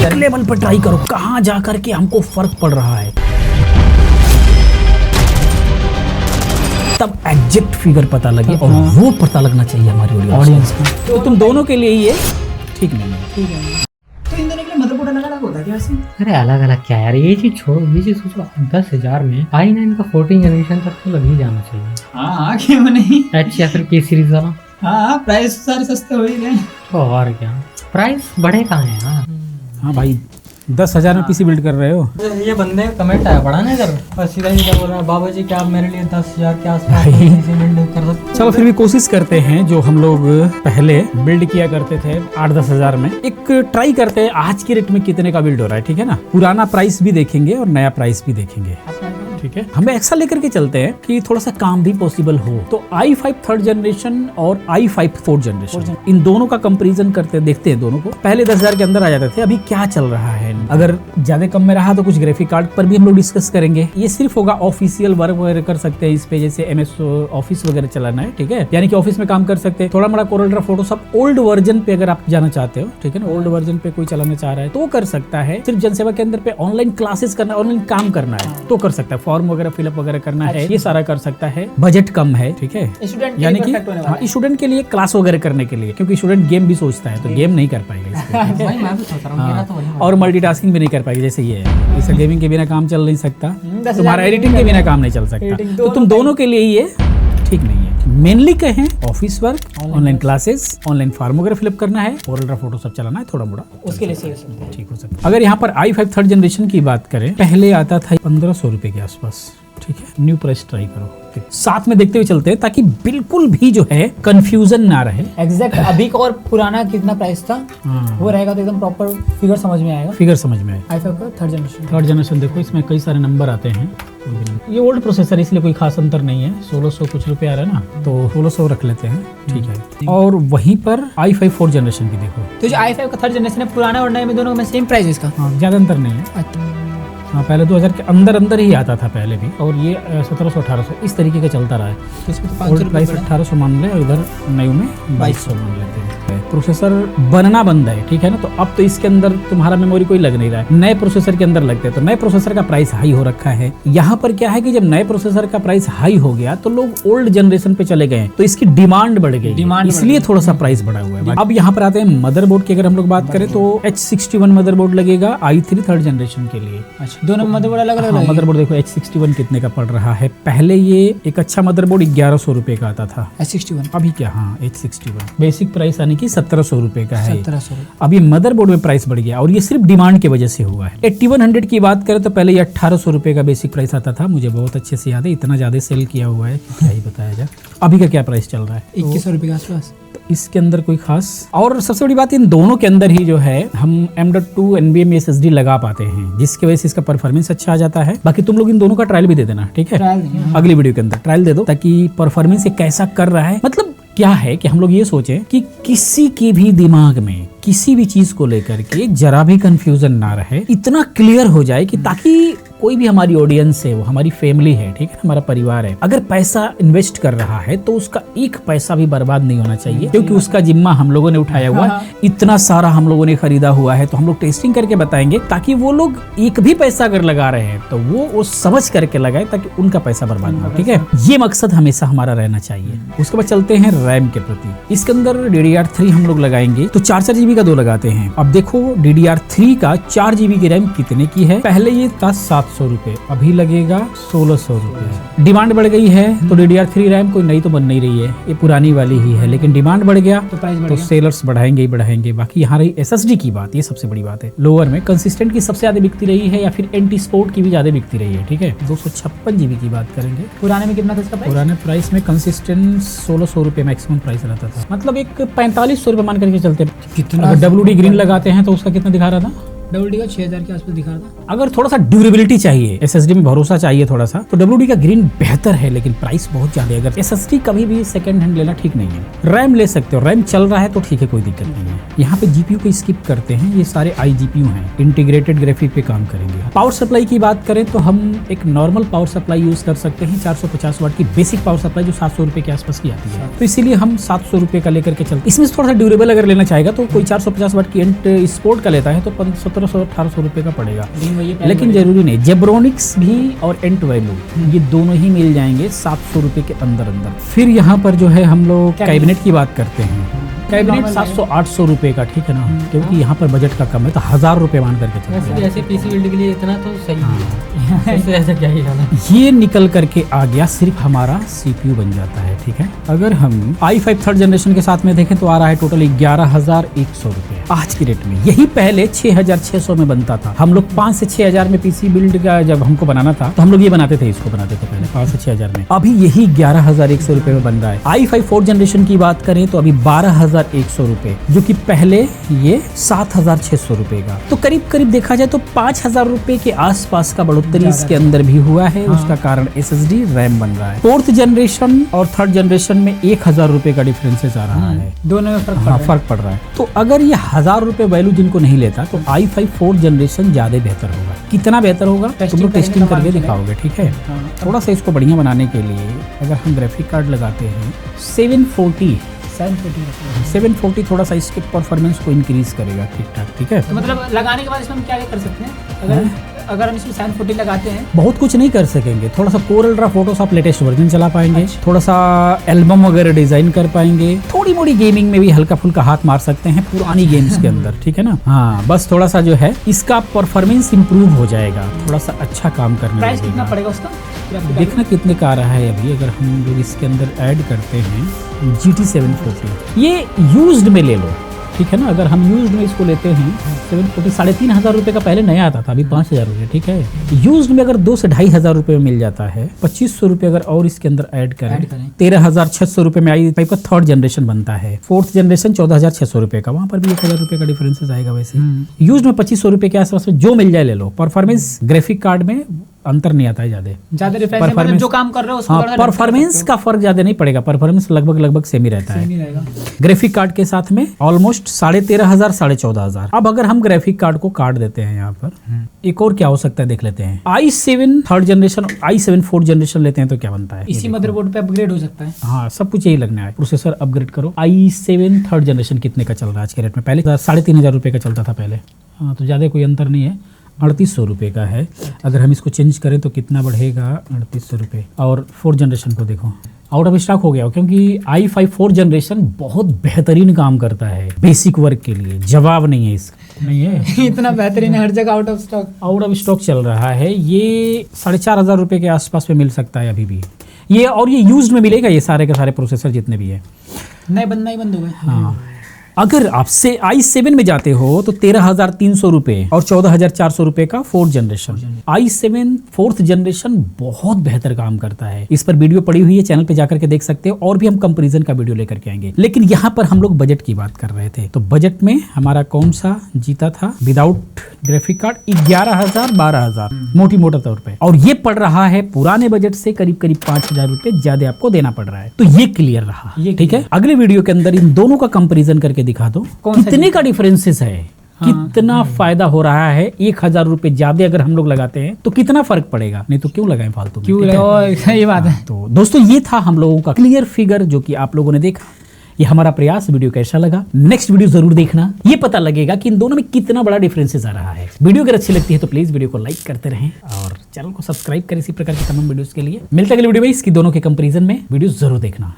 एक लेवल पर ट्राई करो, कहाँ जा करके हमको फर्क पड़ रहा है, तब एग्जैक्ट फिगर पता लगे और वो पता लगना चाहिए हमारी ऑडियंस को। तो तुम दोनों के लिए ये ठीक नहीं है। ठीक है, तो इन दोनों के लिए मदरबोर्ड अलग अलग होता है क्या वैसे? अरे अलग अलग क्या यार, ये चीज छोड़ो, ये चीज सोचो 10,000 में i9 का 14 जनरेशन तक तो लग ही जाना चाहिए। हाँ क्यों नहीं। H या फिर K सीरीज वाला। हाँ प्राइस सारे सस्ते हो ही गए। तो और क्या, प्राइस बढ़े कहाँ है यार। हाँ भाई 10,000 में पीसी बिल्ड कर रहे हो। ये बंदे कमेंट आया पड़ा ना इधर, बस सीधा ही क्या बोल रहा है, बाबा जी क्या आप मेरे लिए 10,000 के आसपास बिल्ड कर सकते। चलो फिर भी कोशिश करते हैं, जो हम लोग पहले बिल्ड किया करते थे 8-10 हजार में, एक ट्राई करते हैं आज के रेट में कितने का बिल्ड हो रहा है। ठीक है ना, पुराना प्राइस भी देखेंगे और नया प्राइस भी देखेंगे। ठीक है, हमें ऐसा लेकर के चलते हैं कि थोड़ा सा काम भी पॉसिबल हो। तो i5 थर्ड जनरेशन और i5 फोर्थ जनरेशन, इन दोनों का कंपैरिजन करते देखते हैं दोनों को। पहले 10,000 के अंदर आ जाते थे, अभी क्या चल रहा है। अगर ज्यादा कम में रहा तो कुछ ग्राफिक कार्ड पर भी हम लोग डिस्कस करेंगे। ये सिर्फ होगा ऑफिशियल वर्क वगैरह कर सकते हैं इस पे, जैसे MS ऑफिस वगैरह चलाना है। ठीक है, यानी कि ऑफिस में काम कर सकते हैं। थोड़ा मोड़ा कोरल फोटोशॉप ओल्ड वर्जन पे अगर आप जाना चाहते हो, ठीक है ना, ओल्ड वर्जन पे कोई चलाना चाह रहा है तो कर सकता है। सिर्फ जनसेवा के अंदर पे ऑनलाइन क्लासेस करना, ऑनलाइन काम करना है तो कर सकता है। फॉर्म वगैरह फिलअप वगैरह करना है, ये सारा कर सकता है। बजट कम है, ठीक है, यानी कि हाँ, स्टूडेंट के लिए क्लास वगैरह करने के लिए, क्योंकि स्टूडेंट गेम भी सोचता है तो गेम नहीं कर पाएगा और मल्टीटास्किंग भी नहीं कर पाएगी। जैसे ये है, इसे गेमिंग के बिना काम चल नहीं सकता, तुम्हारा एडिटिंग के बिना काम नहीं चल सकता, तो तुम दोनों के लिए ये ठीक नहीं है। मेनली कहें office work, online classes, online form वगैरह फिलअप करना है और अल्ट्रा फोटो सब चलाना है है थोड़ा मोड़ा, उसके लिए ठीक हो सकता है। अगर यहाँ पर i5 थर्ड जनरेशन की बात करें, पहले आता था 1500 रुपए के आसपास। ठीक है, न्यू प्राइस ट्राई करो, साथ में देखते हुए चलते हैं ताकि बिल्कुल भी जो है कंफ्यूजन ना रहे। एग्जैक्ट अभी का और पुराना कितना प्राइस था वो रहेगा तो एकदम प्रॉपर फिगर समझ में आएगा। फिगर समझ में आएगा। i5 का थर्ड जनरेशन देखो, इसमें कई सारे नंबर आते हैं। ये ओल्ड प्रोसेसर इसलिए कोई खास अंतर नहीं है, 1600 कुछ रुपए आ रहा है ना, तो 1600 रख लेते हैं। ठीक है, और वहीं पर i5 फोर्थ जनरेशन की देखो, तो जो i5 का थर्ड जनरेशन है, पुराना और नए में दोनों में सेम प्राइस इसका। हाँ, ज्यादा अंतर नहीं है। हाँ, पहले 2000 के अंदर ही आता था पहले भी, और ये 1700-1800 इस तरीके का चलता रहा है। इसमें तो 500 प्राइस 1800 मान ले और इधर नई में 2200 मान लेते हैं। प्रोसेसर बनना बंद है, ठीक है ना, तो अब तो इसके अंदर तुम्हारा मेमोरी कोई लग नहीं रहा है, नए प्रोसेसर के अंदर लगते हैं, तो नए प्रोसेसर का प्राइस हाई हो रखा है। यहाँ पर क्या है कि जब नए प्रोसेसर का प्राइस हाई हो गया तो लोग ओल्ड जनरेशन पे चले गए, तो इसकी डिमांड बढ़ गई, इसलिए थोड़ा सा प्राइस बढ़ा हुआ है। अब यहाँ पर आते हैं मदरबोर्ड की, अगर हम लोग बात करें तो H61 मदरबोर्ड लगेगा i3 थर्ड जनरेशन के लिए। अच्छा, दोनों मदरबोर्ड अलग अलग। मदरबोर्ड देखो H61 कितने का पड़ रहा है। पहले ये एक अच्छा मदरबोर्ड 1100 रुपए का आता था, H61। अभी क्या, हाँ H61 बेसिक प्राइस यानी कि 1700 रुपए का है। 1700। अभी मदरबोर्ड में प्राइस बढ़ गया और ये सिर्फ डिमांड की वजह से हुआ है। 8100 की बात करें तो पहले ये 1800 रुपए का बेसिक प्राइस आता था, मुझे बहुत अच्छे से याद है, इतना ज्यादा सेल किया हुआ है क्या ही बताया जाए। अभी का क्या प्राइस चल रहा है? 2100 रुपए के आसपास। इसके अंदर कोई खास, और सबसे बड़ी बात इन दोनों के अंदर ही जो है हम M.2 NVMe SSD लगा पाते हैं, जिसकी वजह से इसका परफॉर्मेंस अच्छा आ जाता है। बाकी तुम लोग इन दोनों का ट्रायल भी दे देना, ठीक है, अगली वीडियो के अंदर ट्रायल दे दो ताकि परफॉर्मेंस ये कैसा कर रहा है। मतलब क्या है कि हम लोग ये सोचें कि किसी के भी दिमाग में किसी भी चीज को लेकर के जरा भी कंफ्यूजन ना रहे, इतना क्लियर हो जाए कि ताकि कोई भी हमारी ऑडियंस है, वो हमारी फैमिली है, ठीक है, हमारा परिवार है, अगर पैसा इन्वेस्ट कर रहा है तो उसका एक पैसा भी बर्बाद नहीं होना चाहिए, क्योंकि उसका जिम्मा हम लोगों ने उठाया हुआ है, इतना सारा हम लोगों ने खरीदा हुआ है, तो हम लोग टेस्टिंग करके बताएंगे ताकि वो लोग एक भी पैसा अगर लगा रहे हैं तो वो समझ करके लगाए ताकि उनका पैसा बर्बाद ना हो। ठीक है, ये मकसद हमेशा हमारा रहना चाहिए। उसके बाद चलते हैं रैम के प्रति। इसके अंदर DDR3 हम लोग लगाएंगे तो 4 GB का 2 लगाते हैं। अब देखो DDR3 का 4 GB की रैम कितने की है, पहले ये था 700 रुपए, अभी लगेगा 1600 रुपए। डिमांड बढ़ गई है तो DDR3 रैम कोई नई तो बन नहीं रही है, ये पुरानी वाली ही है, लेकिन डिमांड बढ़ गया तो सेलर्स बढ़ाएंगे ही बढ़ाएंगे। बाकी यहाँ रही SSD की बात, ये सबसे बड़ी बात है। लोअर में कंसिस्टेंट की सबसे ज्यादा बिकती रही है या फिर एंटी स्पोर्ट की भी ज्यादा बिकती रही है। ठीक है, 256 GB की बात करेंगे। पुराने में कितना था इसका प्राइस? पुराने प्राइस में कंसिस्टेंट 1600 रुपए मैक्सिमम प्राइस रहता था, मतलब एक 4500 रुपए मान करके चलते। कितना WD ग्रीन लगाते हैं तो उसका कितना दिखा रहा था? WD का 6000 के आसपास दिखा रहा था। अगर थोड़ा सा ड्यूरेबिलिटी चाहिए, SSD में भरोसा चाहिए थोड़ा सा, तो WD का ग्रीन बेहतर है, लेकिन प्राइस बहुत ज्यादा है। अगर SSD कभी भी सेकंड हैंड लेना ठीक नहीं है। रैम ले सकते हो, रैम चल रहा है तो ठीक है, कोई दिक्कत नहीं है। यहाँ पे GPU को स्किप करते हैं, ये सारे iGPU हैं, इंटीग्रेटेड ग्राफिक पे काम करेंगे। पावर सप्लाई की बात करें तो हम एक नॉर्मल पावर सप्लाई यूज कर सकते हैं, 450 वाट की बेसिक पावर सप्लाई जो 700 रुपए के आसपास की आती है, तो इसीलिए हम 700 रुपए का लेकर के चलते। इसमें थोड़ा सा ड्यूरेबल अगर लेना चाहेगा तो कोई 450 वाट की एंट स्पोर्ट का लेता है तो 1700 1700-1800 रुपए का पड़ेगा, वही लेकिन जरूरी नहीं। जेब्रोनिक्स भी और एंट वैल्यू ये दोनों ही मिल जाएंगे 700 रुपए के अंदर अंदर। फिर यहाँ पर जो है हम लोग कैबिनेट की बात करते हैं। कैबिनेट 700-800 रुपए का, ठीक है ना, क्योंकि यहाँ पर बजट का कम है तो 1000 रुपए मान करके चलते हैं। ऐसे पीसी बिल्ड के लिए इतना तो सही है, इससे ऐसा क्या ही जाना। ये निकल करके आ गया, सिर्फ हमारा सीपीयू बन जाता है, ठीक है। अगर हम i5 थर्ड जनरेशन के साथ में देखें तो आ रहा है टोटल 11,100 रुपए आज की रेट में। यही पहले 6,600 में बनता था। हम लोग 5 से 6,000 में पीसी बिल्ड का जब हमको बनाना था तो हम लोग ये बनाते थे, इसको बनाते थे पहले 5 से 6,000 में। अभी यही 11,100 रुपए में बन रहा है। i5 फोर्थ जनरेशन की बात करें तो अभी 12,100 रुपए, जो कि पहले ये 7,600 रुपए का। तो करीब करीब देखा जाए तो 5,000 रुपए के आसपास का बढ़ोतरी इसके अंदर भी हुआ है। उसका कारण SSD रैम बन रहा है। फोर्थ जनरेशन और थर्ड जनरेशन में 1,000 रुपए का डिफरेंसेस आ रहा है, दोनों में फर्क पड़ रहा है। तो अगर ये 1,000 रुपए वैल्यू जिनको नहीं लेता तो i5 फोर्थ जनरेशन ज्यादा बेहतर होगा। कितना बेहतर होगा तुम लोग टेस्टिंग करके दिखाओगे, ठीक है। थोड़ा सा इसको बढ़िया बनाने के लिए अगर हम ग्राफिक कार्ड लगाते हैं 740 थोड़ा सा इसके परफॉर्मेंस को इंक्रीज करेगा, ठीक ठाक, ठीक है। तो मतलब लगाने के बाद इसमें हम क्या कर सकते हैं? अगर हम इसमें 740 लगाते हैं, बहुत कुछ नहीं कर सकेंगे। थोड़ा सा Corel Draw Photoshop latest version चला पाएंगे, थोड़ा सा एल्बम वगैरह डिजाइन कर पाएंगे, थोड़ी मोड़ी गेमिंग में भी हल्का फुल्का हाथ मार सकते हैं पुरानी गेम्स के अंदर, ठीक है ना। हाँ, बस थोड़ा सा जो है इसका परफॉर्मेंस इंप्रूव हो जाएगा, थोड़ा सा अच्छा काम करने प्राइस कितना पड़ेगा उसका देखना कितने का आ रहा है अभी। अगर हम लोग इसके अंदर ऐड करते हैं GT 740, ये यूज्ड में ले लो, ठीक है ना। अगर हम यूज्ड में इसको लेते हैं 740, 3,500 रुपए का पहले नया आता था, अभी 5,000 रुपये, ठीक है। यूज्ड में अगर 2 से 2,500 रुपये में मिल जाता है, 2,500 रुपये अगर और इसके अंदर ऐड करें 13,600 रुपये में i5 का थर्ड जनरेशन बनता है। फोर्थ जनरेशन 14,600 रुपये का, वहां पर भी 1,000 रुपये का डिफरेंसेस आएगा। वैसे यूज्ड में 2,500 रुपये के आसपास में जो मिल जाए ले लो। परफॉर्मेंस ग्राफिक कार्ड में अंतर नहीं आता है ज्यादा डिफरेंस, जो काम कर रहे हो उसको परफॉर्मेंस का फर्क ज्यादा नहीं पड़ेगा। परफॉर्मेंस लगभग सेम ही रहता है ग्राफिक कार्ड के साथ में, ऑलमोस्ट 13,500 14,500। अब अगर हम ग्राफिक कार्ड को काट देते हैं यहाँ पर, एक और क्या हो सकता है देख लेते हैं। i7 third generation, i7 fourth generation लेते हैं तो क्या बनता है। इसी मदरबोर्ड पे अपग्रेड हो सकता है। हाँ, सब कुछ यही लगना है। प्रोसेसर अपग्रेड करो। i7 थर्ड जनरेशन कितने का चल रहा है आज के रेट में? पहले 3,500 रुपए का चलता था पहले। हाँ, तो ज्यादा कोई अंतर नहीं है, 3,800 रुपये का है। अगर हम इसको चेंज करें तो कितना बढ़ेगा? 3,800 रुपये। और फोर्थ जनरेशन को देखो, आउट ऑफ स्टॉक हो गया, क्योंकि i5 फोर्थ जनरेशन बहुत बेहतरीन काम करता है बेसिक वर्क के लिए। जवाब नहीं है इसका, नहीं है इतना बेहतरीन है, हर जगह आउट ऑफ स्टॉक चल रहा है। ये 4,500 रुपये के आसपास में मिल सकता है अभी भी ये, और ये यूज में मिलेगा ये सारे के सारे प्रोसेसर जितने भी है। नहीं बंद हो गए। हाँ, अगर आपसे i7 में जाते हो तो 13,300 रुपये और 14,400 रुपये का fourth generation. i7 fourth generation बहुत बेहतर काम करता है। इस पर वीडियो पड़ी हुई है, चैनल पे जाकर के देख सकते हो, और भी हम कंपैरिजन का वीडियो लेकर के आएंगे। लेकिन यहाँ पर हम लोग बजट की बात कर रहे थे, तो बजट में हमारा कौन सा जीता था विदाउट ग्राफिक कार्ड? 11,000 12,000 मोटी मोटा तौर पे, और ये पड़ रहा है पुराने बजट से करीब 5,000 रुपए ज्यादा आपको देना पड़ रहा है। तो ये क्लियर रहा, ठीक है। अगले वीडियो के अंदर इन दोनों का कंपेरिजन करके दिखा दो कितने का डिफरेंसेस है। हाँ, कितना फायदा हो रहा है। 1,000 रुपए ज्यादा अगर हम लोग लगाते हैं तो कितना फर्क पड़ेगा, नहीं तो क्यों लगाएं फालतू में, सही बात है। तो दोस्तों, ये था हम लोगों का क्लियर फिगर जो कि आप लोगों ने देखा। ये हमारा प्रयास। वीडियो कैसा लगा? नेक्स्ट वीडियो जरूर देखना, ये पता लगेगा कि इन दोनों में कितना बड़ा डिफरेंसेस आ रहा है। वीडियो अगर अच्छी लगती है तो प्लीज वीडियो को लाइक करते रहें और चैनल को सब्सक्राइब करें इसी प्रकार के तमाम वीडियोस के लिए। मिलते हैं अगले वीडियो में। इसकी दोनों के कंपैरिजन में वीडियो जरूर देखना।